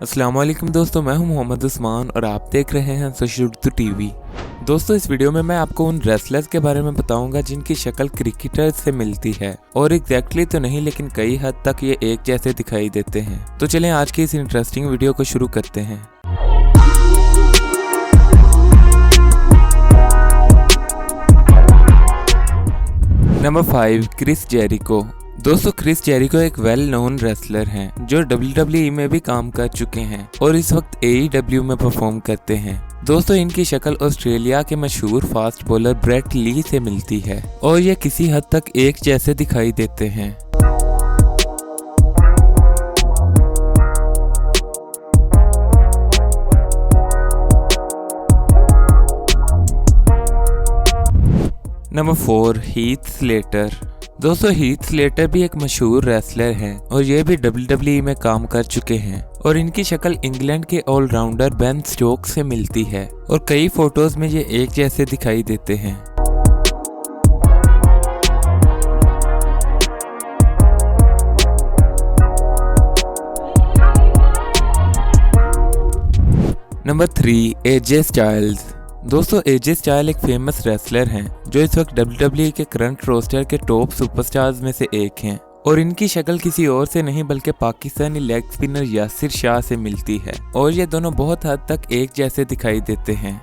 अस्सलाम वालेकुम दोस्तों, मैं हूं मोहम्मद उस्मान और आप देख रहे हैं सशुर्द टीवी। दोस्तों, इस वीडियो में मैं आपको उन रेसलर्स के बारे में बताऊंगा जिनकी शक्ल क्रिकेटर्स से मिलती है और एग्जैक्टली तो नहीं लेकिन कई हद तक ये एक जैसे दिखाई देते हैं। तो चलें आज की इस इंटरेस्टिंग वीडियो को शुरू करते हैं। Number 5, Chris Jericho. दोस्तों, क्रिस जेरिको एक वेल नोन रेसलर हैं जो WWE में भी काम कर चुके हैं और इस वक्त AEW में परफॉर्म करते हैं। दोस्तों, इनकी शक्ल ऑस्ट्रेलिया के मशहूर फास्ट बॉलर ब्रेट ली से मिलती है और ये किसी हद तक एक जैसे दिखाई देते हैं। Number 4, Heath Slater. दोस्तों, हीथ स्लेटर भी एक मशहूर रेसलर हैं और ये भी WWE में काम कर चुके हैं और इनकी शक्ल इंग्लैंड के ऑलराउंडर बेन स्टोक्स से मिलती है और कई फोटोज में ये एक जैसे दिखाई देते हैं। Number 3, AJ styles. दोस्तों, AJ स्टाइल एक फेमस रेसलर हैं जो इस वक्त WWE के करंट रोस्टर के टॉप सुपरस्टार्स में से एक हैं और इनकी शक्ल किसी और से नहीं बल्कि पाकिस्तानी लेग स्पिनर यासिर शाह से मिलती है और ये दोनों बहुत हद तक एक जैसे दिखाई देते हैं।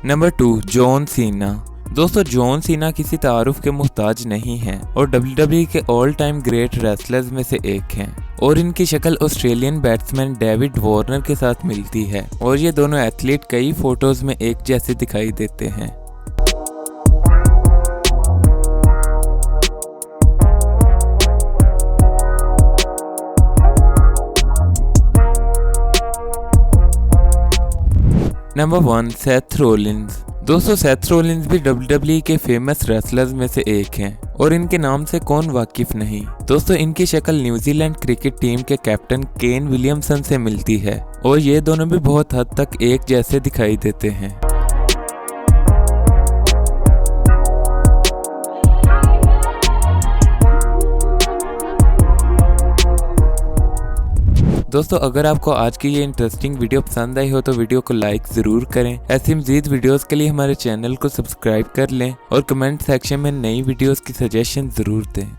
Number 2, John Cena. दोस्तों, जॉन सीना किसी तारुफ के मुहताज नहीं हैं और WWE के ऑल टाइम ग्रेट रेसलर्स में से एक हैं और इनकी शक्ल ऑस्ट्रेलियन बैट्समैन डेविड वार्नर के साथ मिलती है और ये दोनों एथलीट कई फोटोज में एक जैसे दिखाई देते हैं। Number 1, Seth Rollins. दोस्तों, सेथ रोलिंस भी WWE के फेमस रेसलर्स में से एक हैं और इनके नाम से कौन वाकिफ नहीं। दोस्तों, इनकी शक्ल न्यूजीलैंड क्रिकेट टीम के कैप्टन केन विलियमसन से मिलती है और ये दोनों भी बहुत हद तक एक जैसे दिखाई देते हैं। दोस्तों, अगर आपको आज की ये इंटरेस्टिंग वीडियो पसंद आई हो तो वीडियो को लाइक ज़रूर करें। ऐसी मज़ीद वीडियोस के लिए हमारे चैनल को सब्सक्राइब कर लें और कमेंट सेक्शन में नई वीडियोस की सजेशन ज़रूर दें।